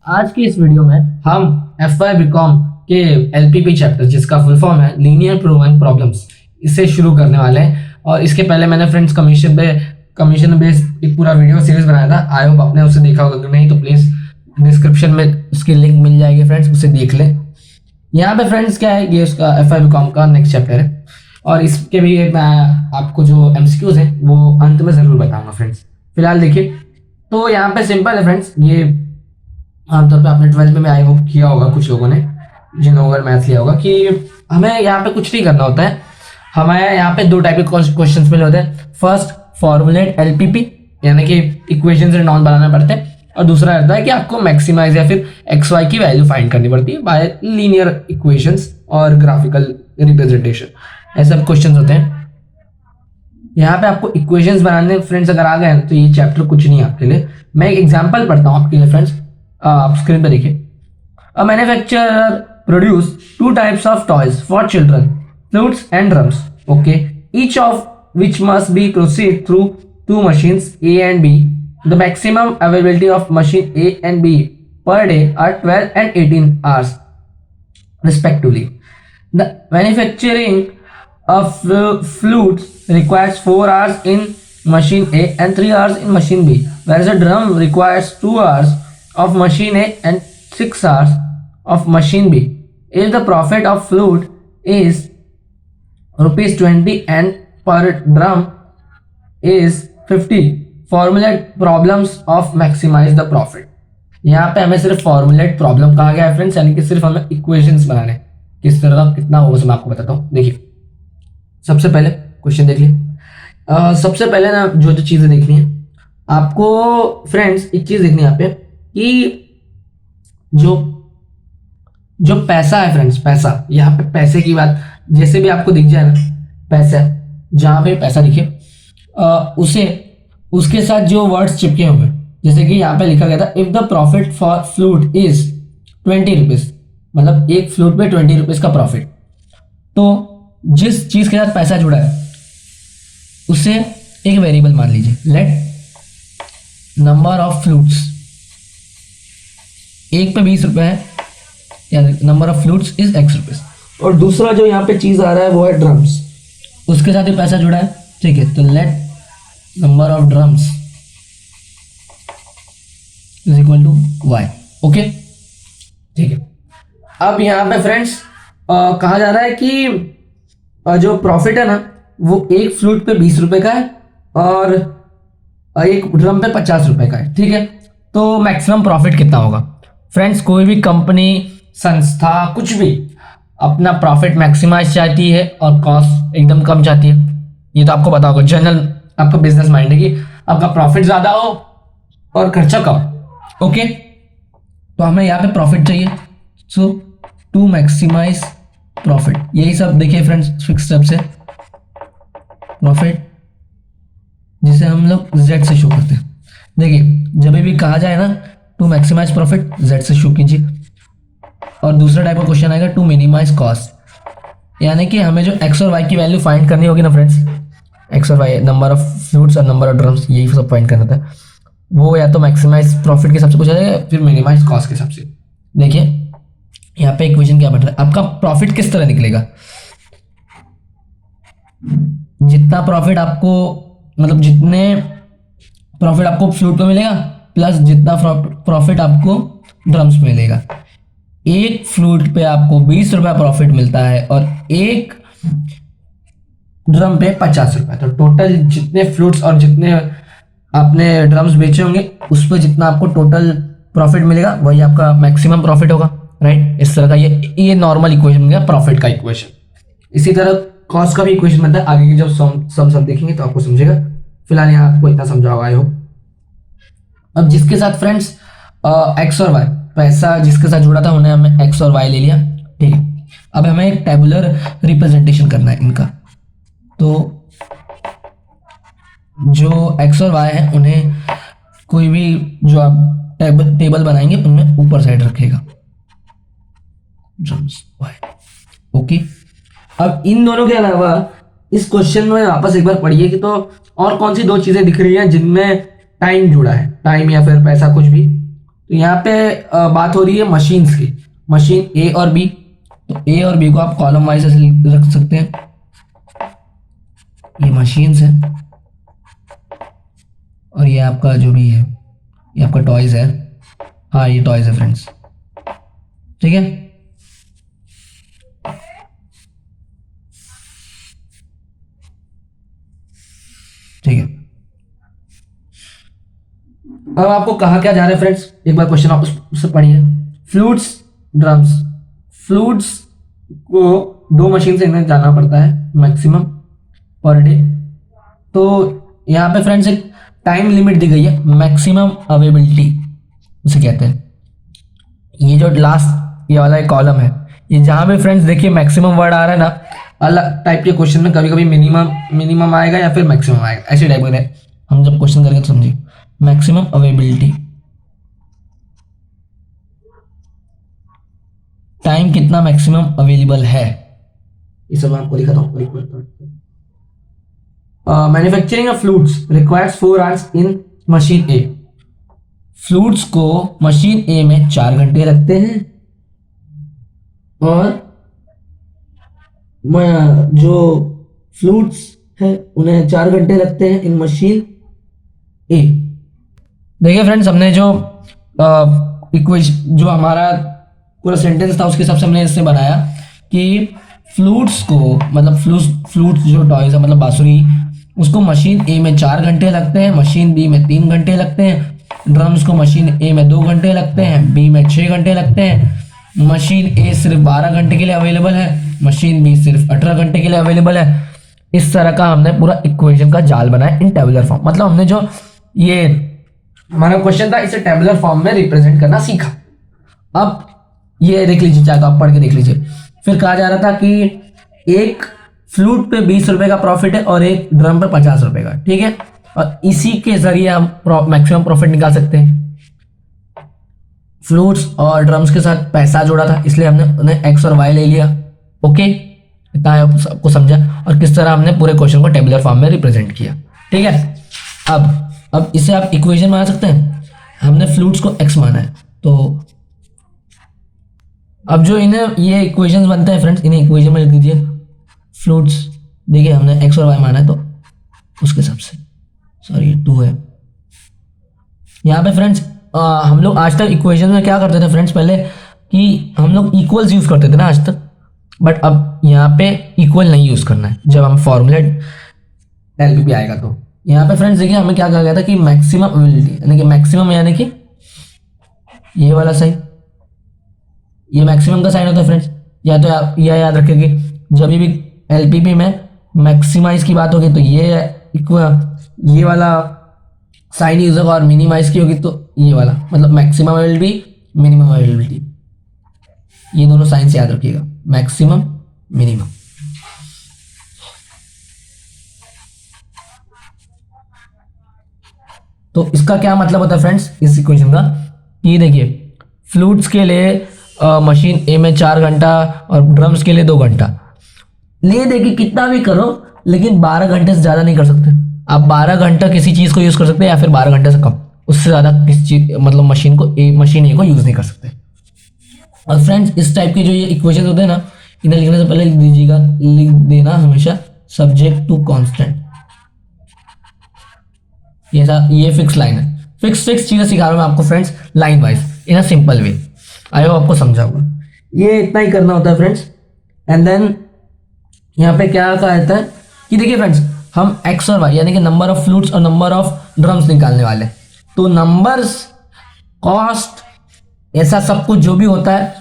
आज की इस वीडियो में हम FY बीकॉम के LPP चैप्टर जिसका फुल फॉर्म है लीनियर प्रोग्रामिंग प्रॉब्लम्स इसे शुरू करने वाले हैं। और इसके पहले मैंने फ्रेंड्स कमीशन बेस्ड एक पूरा वीडियो सीरीज बनाया था। आई होप आपने उसे देखा होगा, अगर नहीं तो प्लीज़ डिस्क्रिप्शन में उसकी लिंक मिल जाएगी फ्रेंड्स, उसे देख लें। यहाँ पे फ्रेंड्स क्या है, ये उसका FY बीकॉम का नेक्स्ट चैप्टर है और इसके भी मैं आपको जो MCQs हैं वो अंत में ज़रूर बताऊंगा फ्रेंड्स। फिलहाल देखिए, तो यहाँ पे सिंपल है फ्रेंड्स। ये आमतौर पे आपने 12th में आई होप किया होगा कुछ लोगों ने, जिन लोगों ने मैथ्स लिया होगा, कि हमें यहाँ पे कुछ नहीं करना होता है। हमें यहाँ पे दो टाइप के क्वेश्चंस मिले होते हैं। फर्स्ट, फॉर्मुलेट LPP, यानी कि इक्वेशन से नॉन बनाना पड़ता है, और दूसरा रहता है कि आपको मैक्सिमाइज या फिर XY की वैल्यू फाइंड करनी पड़ती है बाय लीनियर इक्वेशंस और ग्राफिकल रिप्रेजेंटेशन। ऐसे सब क्वेश्चंस होते हैं। यहाँ पे आपको इक्वेशंस बनाने फ्रेंड्स अगर आ गए तो ये चैप्टर कुछ नहीं है आपके लिए। मैं एक एग्जांपल पढ़ता हूँ आपके लिए फ्रेंड्स, आप स्क्रीन पे देखिए। A manufacturer produce two types of toys for children, flutes and drums, okay, each of which must be proceed through two machines A and B. The maximum availability of machine A and B per day are 12 and 18 hours respectively. The manufacturing of flutes requires 4 hours in machine A and 3 hours in machine B, whereas a drum requires 2 hours of machine A and 6 hours of machine B. If the profit of flute is ₹20 and per drum is 50, formulate problems of maximize the profit. यहाँ पे हमें सिर्फ formulate problem कहा गया है friends, यानी कि सिर्फ हमें इक्वेशंस बनाने हैं। किस तरह का कितना होगा मैं आपको बताता हूँ। देखिए, सबसे पहले क्वेश्चन देख लीजिए। सबसे पहले ना जो जो चीज़ें देखनी है आपको फ्रेंड्स, एक चीज़ देखनी है यहाँ पे कि जो पैसा है फ्रेंड्स, पैसा, यहाँ पे पैसे की बात जैसे भी आपको दिख जाए ना, पैसा, जहाँ पे पैसा दिखे उसे उसके साथ जो वर्ड्स चिपके होंगे, जैसे कि यहाँ पे लिखा गया था if the profit for flute is 20 rupees, मतलब एक फ्लूट पे 20 रुपीज का प्रॉफिट। तो जिस चीज के साथ पैसा जुड़ा है उसे एक वेरिएबल मान लीजिए, लेट नंबर ऑफ फ्लूट्स, एक पे 20 रुपए है, यानी number of flutes is X rupees. और दूसरा जो यहाँ पे चीज आ रहा है वो है ड्रम्स, उसके साथ ही पैसा जुड़ा है, ठीक है। तो let number of drums is equal to Y, okay, ठीक है। अब यहाँ पे फ्रेंड्स कहा जा रहा है कि जो प्रॉफिट है ना वो एक फ्लूट पे 20 रुपए का है और एक ड्रम पे 50 रुपए का है, ठीक है। तो मैक्सिमम प्रॉफिट कितना होगा फ्रेंड्स? कोई भी कंपनी, संस्था, कुछ भी अपना प्रॉफिट मैक्सिमाइज चाहती है और कॉस्ट एकदम कम चाहती है। ये तो आपको पता होगा, जनरल आपका बिजनेस माइंड है कि आपका प्रॉफिट ज़्यादा हो और खर्चा कम, ओके। तो हमें यहाँ पे प्रॉफिट चाहिए, सो टू मैक्सिमाइज प्रॉफिट, यही सब देखिए फ्रेंड्स, फिक्स स्टेप्स है। प्रॉफिट जिसे हम लोग Z से शो करते हैं। देखिए, जब भी कहा जाए ना टू मैक्सिमाइज प्रॉफिट, Z से शो कीजिए। और दूसरा टाइप का क्वेश्चन आएगा टू मिनिमाइज कॉस्ट, यानी कि हमें जो X और Y की वैल्यू फाइंड करनी होगी ना फ्रेंड्स, X और Y, नंबर ऑफ फ्लूट्स और नंबर ऑफ ड्रम्स, यही सब फाइंड करना था। वो या तो मैक्सिमाइज प्रॉफिट के हिसाब से पूछा जाएगा, फिर मिनिमाइज कॉस्ट के हिसाब से। देखिए यहाँ पे इक्वेशन क्या बन रहा है, आपका प्रॉफिट किस तरह निकलेगा? जितना प्रॉफिट आपको, मतलब जितने प्रॉफिट आपको फ्लूट पे मिलेगा प्लस जितना प्रॉफिट आपको ड्रम्स पे मिलेगा। एक फ्लूट पे आपको 20 रुपया प्रॉफिट मिलता है और एक ड्रम पे 50 रुपया। तो टोटल जितने फ्लूट्स और जितने आपने ड्रम्स बेचे होंगे उस पर जितना आपको टोटल प्रॉफिट मिलेगा वही आपका मैक्सिमम प्रॉफिट होगा, राइट। इस तरह का ये नॉर्मल इक्वेशन बन गया प्रॉफिट का इक्वेशन। इसी तरह कॉस्ट का भी इक्वेशन बनता है, आगे की जब सम सब देखेंगे तो आपको समझेगा। फिलहाल यहाँ आपको इतना समझाओ आई हो। अब जिसके साथ फ्रेंड्स X और Y, पैसा जिसके साथ जुड़ा था उन्हें हमें X और Y ले लिया, ठीक है। अब हमें एक टेबुलर रिप्रेजेंटेशन करना है इनका। तो जो X और Y है उन्हें कोई भी जो आप टेबल बनाएंगे उनमें ऊपर साइड रखेगा, Y, ओके। अब इन दोनों के अलावा इस क्वेश्चन में वापस एक बार पढ़िए कि तो और कौन सी दो चीजें दिख रही हैं जिनमें टाइम जुड़ा है, टाइम या फिर पैसा कुछ भी। तो यहाँ पे बात हो रही है मशीन्स की, मशीन ए और बी। तो ए और बी को आप कॉलम वाइज ऐसे रख सकते हैं, ये मशीन्स है और ये आपका जो भी है ये आपका टॉयज है। हाँ ये टॉयज है फ्रेंड्स, ठीक है। ठीक है, अब आपको कहा क्या जा रहा है फ्रेंड्स, एक बार क्वेश्चन आप उससे पढ़िए। फ्लूट्स ड्रम्स, फ्लूट्स को 2 मशीन से इन्हें जाना पड़ता है मैक्सिमम पर डे। तो यहाँ पे फ्रेंड्स एक टाइम लिमिट दी गई है, मैक्सिमम अवेलेबिलिटी उसे कहते हैं। ये जो लास्ट ये वाला एक कॉलम है, ये जहाँ भी फ्रेंड्स देखिए मैक्सिमम वर्ड आ रहा है ना, अलग टाइप के क्वेश्चन में कभी कभी मिनिमम आएगा या फिर मैक्सिमम आएगा, ऐसे टाइप में हम जब क्वेश्चन करेंगे तो समझिए। मैक्सिमम अवेलेबिलिटी, टाइम कितना मैक्सिमम अवेलेबल है, ये सब मैं आपको दिखाता हूँ। Manufacturing of flutes requires 4 hours in machine A. Flutes को मशीन ए में 4 घंटे लगते हैं और जो फ्लूट्स है उन्हें 4 घंटे लगते हैं इन मशीन ए। देखिए फ्रेंड्स, हमने जो इक्वेशन जो हमारा पूरा सेंटेंस था उसके हिसाब से हमने इससे बनाया कि फ्लूट्स को मतलब फ्लूट्स जो टॉयज है मतलब बांसुरी, उसको मशीन ए में 4 घंटे लगते हैं, मशीन बी में 3 घंटे लगते हैं। ड्रम्स को मशीन ए में 2 घंटे लगते हैं, बी में 6 घंटे लगते हैं। मशीन ए सिर्फ 12 घंटे के लिए अवेलेबल है, मशीन बी सिर्फ 18 घंटे के लिए अवेलेबल है। इस तरह का हमने पूरा इक्वेशन का जाल बनाया इन टेबुलर फॉर्म। मतलब हमने जो ये हमारा क्वेश्चन था इसे टेबुलर फॉर्म में रिप्रेजेंट करना सीखा। अब ये देख लीजिए, चाहे तो आप पढ़ के देख लीजिए। फिर कहा जा रहा था कि एक फ्लूट पे 20 रुपए का प्रॉफिट है और एक ड्रम पे 50 रुपए का, ठीक है। और इसी के जरिए हम मैक्सिमम प्रॉफिट निकाल सकते हैं। फ्लूट्स और ड्रम्स के साथ पैसा जोड़ा था, इसलिए हमने उन्हें एक्स और वाई ले लिया। ओके, इतना आपको समझा और किस तरह हमने पूरे क्वेश्चन को टेबुलर फॉर्म में रिप्रेजेंट किया, ठीक है। अब इसे आप इक्वेशन बना सकते हैं। हमने फ्लूट्स को एक्स माना है, तो अब जो इन्हें ये इक्वेशंस बनते हैं फ्रेंड्स, इन्हें इक्वेशन में लिख दीजिए। फ्लूट्स देखिए हमने एक्स और वाई माना है तो उसके हिसाब से, सॉरी 2 है यहाँ पे फ्रेंड्स। हम लोग आज तक इक्वेशन में क्या करते थे फ्रेंड्स, पहले कि हम लोग इक्वल्स यूज करते थे ना आज तक, बट अब यहाँ पे इक्वल नहीं यूज करना है जब हम फॉर्मूला एलपीपी आएगा। तो यहाँ पे फ्रेंड्स देखिए हमें क्या कहा गया था कि मैक्सिमम अवेलेबिलिटी यानी कि मैक्सिमम यानी कि ये वाला साइन, ये मैक्सिमम का साइन होता है फ्रेंड्स। या तो आप यह याद रखिए कि जब भी एलपीपी में मैक्सिमाइज की बात होगी तो ये वाला साइन यूज होगा और मिनिमाइज की होगी तो ये वाला, मतलब मैक्सिमम अवेलेबिलिटी मिनिमम अवेलेबिलिटी, ये दोनों साइंस याद रखिएगा, मैक्सिमम मिनिमम। तो इसका क्या मतलब होता है फ्रेंड्स इस इक्वेशन का, ये देखिए फ्लूट्स के लिए मशीन ए में 4 घंटा और ड्रम्स के लिए 2 घंटा। ले देखिए कितना भी करो लेकिन 12 घंटे से ज़्यादा नहीं कर सकते आप। 12 घंटा किसी चीज़ को यूज़ कर सकते हैं या फिर 12 घंटे से कम, उससे ज़्यादा किसी चीज मतलब मशीन ए को यूज़ नहीं कर सकते। और फ्रेंड्स इस टाइप के जो ये इक्वेशन होते हैं ना, इन्हें लिखने से पहले लिख देना हमेशा सब्जेक्ट टू कांस्टेंट। ये फिक्स लाइन है, फिक्स चीज़ें सिखा रहा हूँ मैं आपको friends line wise in a simple way. I hope आपको समझा होगा। ये इतना ही करना होता है फ्रेंड्स। एंड देन यहाँ पे क्या कहता है कि देखिए फ्रेंड्स हम एक्स और वाई यानी कि नंबर ऑफ फ्लूट्स और नंबर ऑफ ड्रम्स निकालने वाले। तो नंबर्स, कॉस्ट, ऐसा सब कुछ जो भी होता है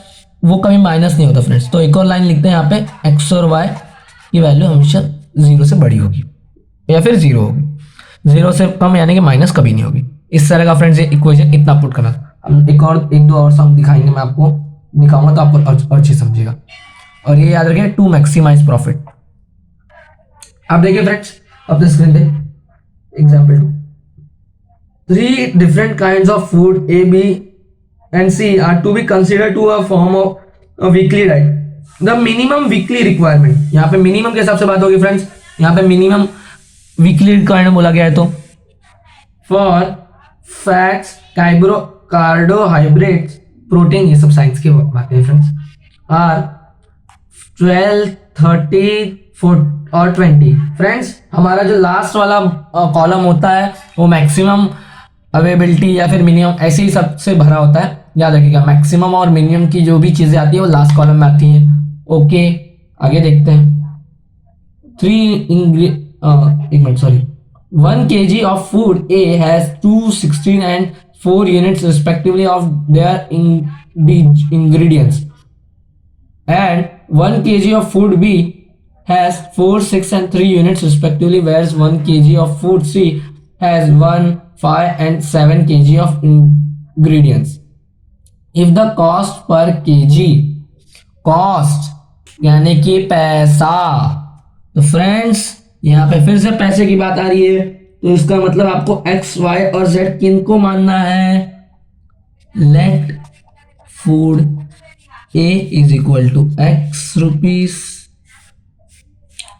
वो कभी माइनस नहीं होता फ्रेंड्स। तो एक और लाइन लिखते हैं यहाँ पे, एक्स और वाई की वैल्यू हमेशा 0 से बड़ी होगी या फिर 0 होगी, 0 से कम यानी कि माइनस कभी नहीं होगी। इस तरह का फ्रेंड्स ये इक्वेशन इतना पुट करना। हम एक दो और सम दिखाएंगे, मैं आपको दिखाऊंगा तो आपको और अच्छी समझेगा। और ये याद रखिए टू मैक्सिमाइज प्रॉफिट। आप देखिए फ्रेंड्स अपने स्क्रीन पे example 2, 3 different kinds of food A, B and C are to be considered to a form of a weekly diet. The minimum weekly requirement, यहाँ पे मिनिमम के हिसाब से बात होगी फ्रेंड्स। यहाँ पे मिनिमम वीकली रिक्वायरमेंट बोला गया है तो फॉर फैट्स, कार्बोहाइड्रेट्स, प्रोटीन, ये सब साइंस की बातें हैं फ्रेंड्स, आर 12, 30, 4 और 20। फ्रेंड्स हमारा जो लास्ट वाला कॉलम होता है वो मैक्सिमम अवेलेबिलिटी या फिर मिनिमम ऐसे ही सबसे भरा होता है, याद रखिएगा। मैक्सिमम और मिनिमम की जो भी चीज़ें आती है वो लास्ट कॉलम में आती हैं। ओके, आगे देखते हैं। 1 minute sorry, 1 kg of food A has 2, 16 and 4 units respectively of their ingredients, and 1 kg of food B has 4, 6 and 3 units respectively, whereas 1 kg of food C has 1, 5 and 7 kg of ingredients. If the cost per kg, cost यानी कि पैसा, तो friends यहाँ पे फिर से पैसे की बात आ रही है, तो इसका मतलब आपको x, y और z किन को मानना है। Let food A is equal to x rupees,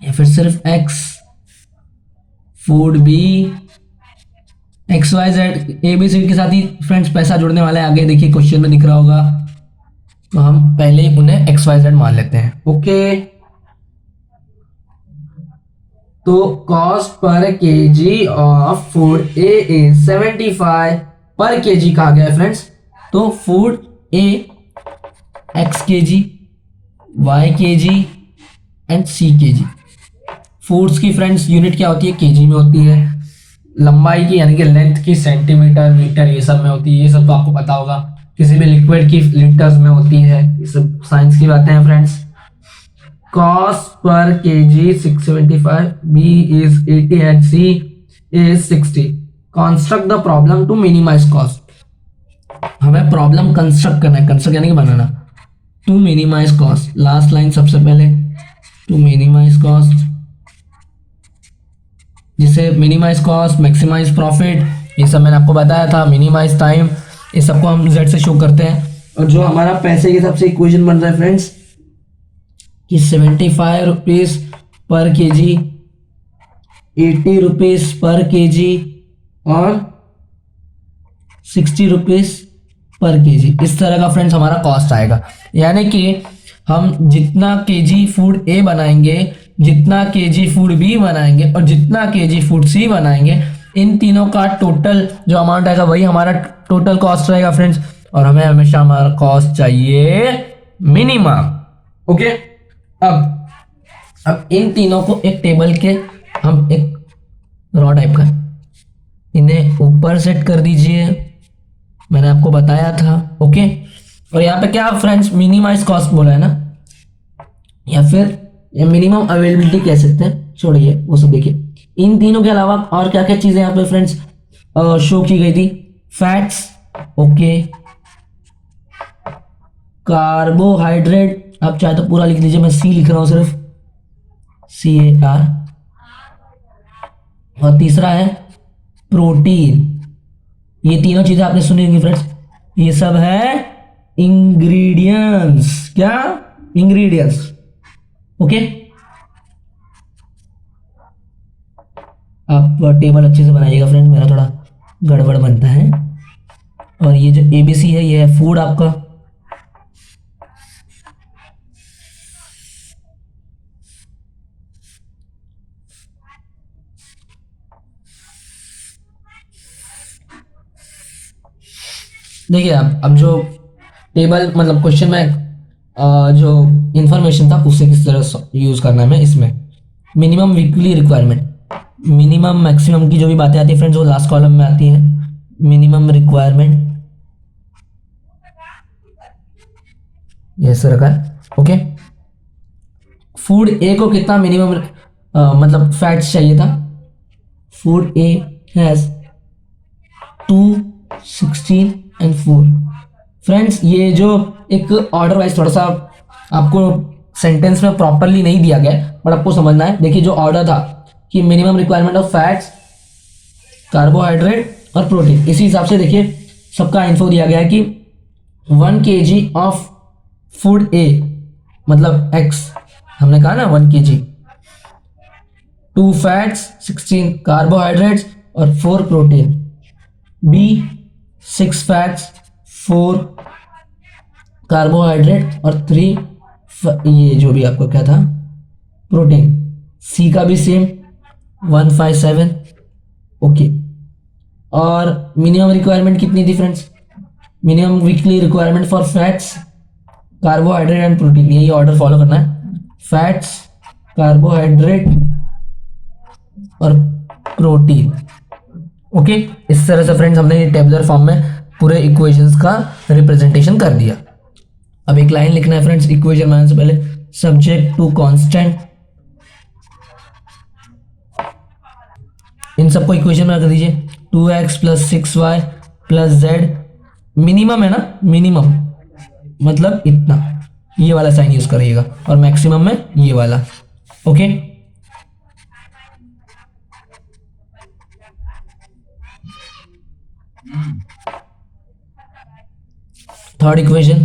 या फिर सिर्फ x, food B, X Y Z A B C के साथ ही फ्रेंड्स पैसा जुड़ने वाला है। आगे देखिए क्वेश्चन में दिख रहा होगा, तो हम पहले ही उन्हें एक्स वाई जेड मान लेते हैं। ओके, तो कॉस्ट पर KG of food A is 75 per KG कहा गया है फ्रेंड्स। तो food A X KG, Y KG and C KG. Foods की फ्रेंड्स यूनिट क्या होती है, केजी में होती है। लंबाई की यानी कि लेंथ की सेंटीमीटर, मीटर, ये सब में होती है। ये सब तो आपको पता होगा। किसी भी लिक्विड की लीटर्स में होती है। ये सब साइंस की बातें हैं फ्रेंड्स। कॉस्ट पर kg 675, B is 80 and C is 60. Construct the problem to minimise cost. हमें प्रॉब्लम कंस्ट्रक्ट करना है, कंस्ट्रक्ट यानी कि बनाना। To minimise cost, last line सबसे पहले, टू मिनिमाइज कॉस्ट, जिसे मिनिमाइज कॉस्ट, मैक्सिमाइज प्रॉफिट, ये सब मैंने आपको बताया था। मिनिमाइज टाइम, ये सबको हम Z से शो करते हैं। और जो हमारा पैसे के हिसाब से इक्वेशन बन रहा है फ्रेंड्स कि 75 rupees per KG, 80 rupees per KG और 60 रुपीज पर केजी, इस तरह का फ्रेंड्स हमारा कॉस्ट आएगा। यानी कि हम जितना केजी फूड ए बनाएंगे, जितना केजी फूड बी बनाएंगे और जितना केजी फूड सी बनाएंगे, इन तीनों का टोटल जो अमाउंट आएगा वही हमारा टोटल कॉस्ट रहेगा फ्रेंड्स। और हमें हमेशा हमारा कॉस्ट चाहिए मिनिमम। ओके, अब इन तीनों को एक टेबल के हम एक रॉ टाइप का इन्हें ऊपर सेट कर दीजिए, मैंने आपको बताया था। ओके, और यहाँ पे क्या फ्रेंड्स मिनिमाइज कॉस्ट बोला है ना, या फिर ये मिनिमम अवेलेबिलिटी कह सकते हैं, छोड़िए वो सब। देखिए इन तीनों के अलावा और क्या क्या चीजें यहाँ पे फ्रेंड्स शो की गई थी। फैट्स, ओके, कार्बोहाइड्रेट, आप चाहे तो पूरा लिख लीजिए, मैं सी लिख रहा हूं सिर्फ, CAR। और तीसरा है प्रोटीन। ये तीनों चीजें आपने सुनी होंगी फ्रेंड्स, ये सब है इंग्रेडिएंट्स। क्या? इंग्रेडिएंट्स। ओके, आप टेबल अच्छे से बनाइएगा फ्रेंड, मेरा थोड़ा गड़बड़ बनता है। और ये जो ABC है ये है फूड आपका। देखिए अब जो टेबल मतलब क्वेश्चन में जो इंफॉर्मेशन था उससे किस तरह यूज करना है, मैं इसमें minimum weekly requirement, minimum maximum की जो भी बातें आती है फ्रेंड्स वो लास्ट कॉलम में आती है। मिनिमम रिक्वायरमेंट ये ऐसे रखा है। ओके, फूड ए को कितना मिनिमम मतलब फैट्स चाहिए था। Food A has 2, 16 and 4। Friends ये जो एक ऑर्डर वाइज थोड़ा सा आपको सेंटेंस में प्रॉपरली नहीं दिया गया, बट आपको समझना है। देखिए जो ऑर्डर था कि minimum requirement of fats, carbohydrate और प्रोटीन, इसी हिसाब से देखिए सबका इन्फो दिया गया है कि 1 kg ऑफ फूड ए मतलब x, हमने कहा ना 1 kg, 2 फैट्स, 16 कार्बोहाइड्रेट्स और 4 प्रोटीन। B 6 फैट्स, 4 कार्बोहाइड्रेट और 3 ये जो भी आपको क्या था प्रोटीन। सी का भी सेम 157। ओके, और मिनिमम रिक्वायरमेंट कितनी थी friends? Minimum weekly requirement for fats, carbohydrate and protein, यही ऑर्डर फॉलो करना है। फैट्स, कार्बोहाइड्रेट और प्रोटीन। ओके, इस तरह से फ्रेंड्स हमने ये टेबुलर फॉर्म में पूरे इक्वेशंस का रिप्रेजेंटेशन कर दिया। अब एक लाइन लिखना है फ्रेंड्स इक्वेशन बनाने से पहले, सब्जेक्ट टू कांस्टेंट। इन सबको इक्वेशन में रख दीजिए, 2x + 6y + z। मिनिमम है ना, मिनिमम मतलब इतना, ये वाला साइन यूज करिएगा, और मैक्सिमम में ये वाला। Okay, third equation,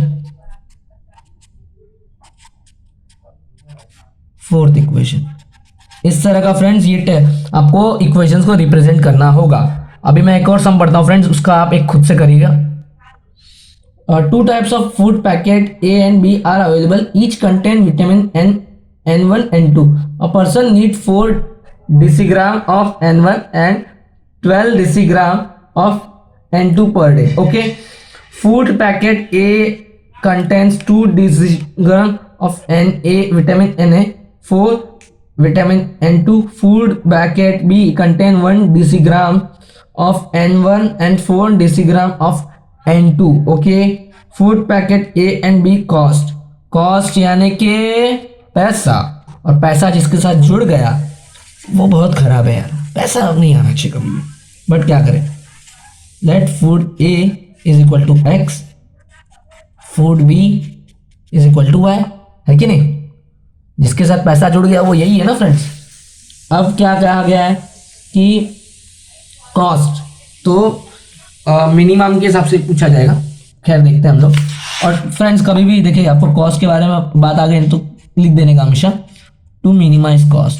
fourth equation. इस तरह का फ्रेंड्स ये आपको इक्वेशंस को रिप्रेजेंट करना होगा। अभी मैं एक और सम पढ़ता हूं फ्रेंड्स, उसका आप एक खुद से करिएगा। 2 types of food packet A and B are available. Each contain vitamin N1 and N2. A person needs 4 decigram of N1 and 12 decigram of N2 per day. Okay. Food packet A contains 2 decigram of Na, vitamin Na, 4 vitamin N2. Food packet B contain 1 decigram of N1 and 4 decigram of N2. Okay, food packet A and B cost, cost यानी कि पैसा, और पैसा जिसके साथ जुड़ गया वो बहुत खराब है यार, पैसा अब नहीं आना चाहिए कभी भी, बट क्या करें। Let food A is equal to X, food B is equal to Y, है कि नहीं? जिसके साथ पैसा जुड़ गया वो यही है ना फ्रेंड्स। अब क्या कहा गया है कि कॉस्ट तो मिनिमम के हिसाब से पूछा जाएगा, खैर देखते हैं हम लोग। और फ्रेंड्स कभी भी देखिए आपको कॉस्ट के बारे में बात आ गई तो लिख देने का हमेशा, टू मिनिमाइज कॉस्ट।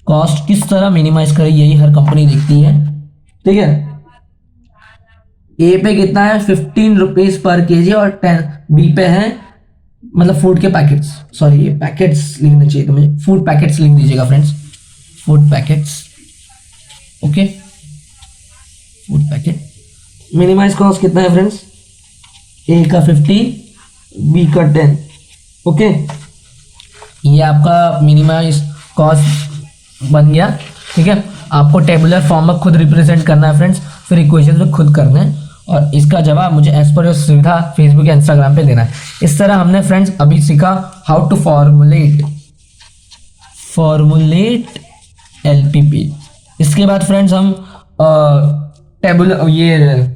कॉस्ट किस तरह मिनिमाइज करे यही हर कंपनी देखती है, ठीक है। ए पे कितना है 15 रुपीज पर केजी, और 10 बी पे है मतलब फूड के पैकेट्स, सॉरी ये पैकेट्स लिखना चाहिए, तो मुझे फूड पैकेट्स लिख दीजिएगा friends, food packets. Okay, food packet minimise cost कितना है फ्रेंड्स? ए का 15, बी का 10। ओके, ये आपका मिनिमाइज कॉस्ट बन गया, ठीक है। आपको टेबुलर फॉर्म में खुद रिप्रेजेंट करना है फ्रेंड्स, फिर इक्वेशन में खुद करना है, और इसका जवाब मुझे एज पर योर सुविधा फेसबुक या इंस्टाग्राम पे देना है। इस तरह हमने फ्रेंड्स अभी सीखा हाउ टू फॉर्मुलेट एलपीपी। इसके बाद फ्रेंड्स हम टेबल ये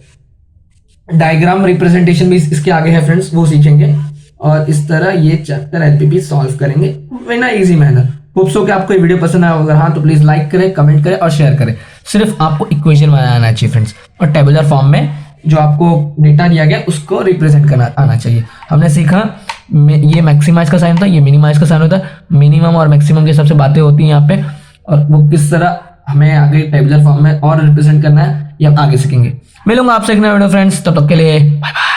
डायग्राम रिप्रेजेंटेशन भी इसके आगे है फ्रेंड्स, वो सीखेंगे, और इस तरह ये चैप्टर एलपीपी सॉल्व करेंगे बिना इजी मैनर। होप सो कि आपको ये वीडियो पसंद आया होगा, हाँ तो प्लीज लाइक करें, कमेंट करें और शेयर करें। सिर्फ आपको इक्वेशन बनाना आना चाहिए फ्रेंड्स, और टेबुलर फॉर्म में जो आपको डेटा दिया गया उसको रिप्रेजेंट करना आना चाहिए। हमने सीखा ये मैक्सिमाइज का साइन होता है, ये मिनिमाइज का साइन होता है, मिनिमम और मैक्सिमम के हिसाब से बातें होती हैं यहाँ पे, और वो किस तरह हमें आगे टेबुलर फॉर्म में और रिप्रेजेंट करना है ये आप आगे सीखेंगे। मिलूंगा आपसे एक नया वीडियो फ्रेंड्स, तब तक के लिए बाय बाय।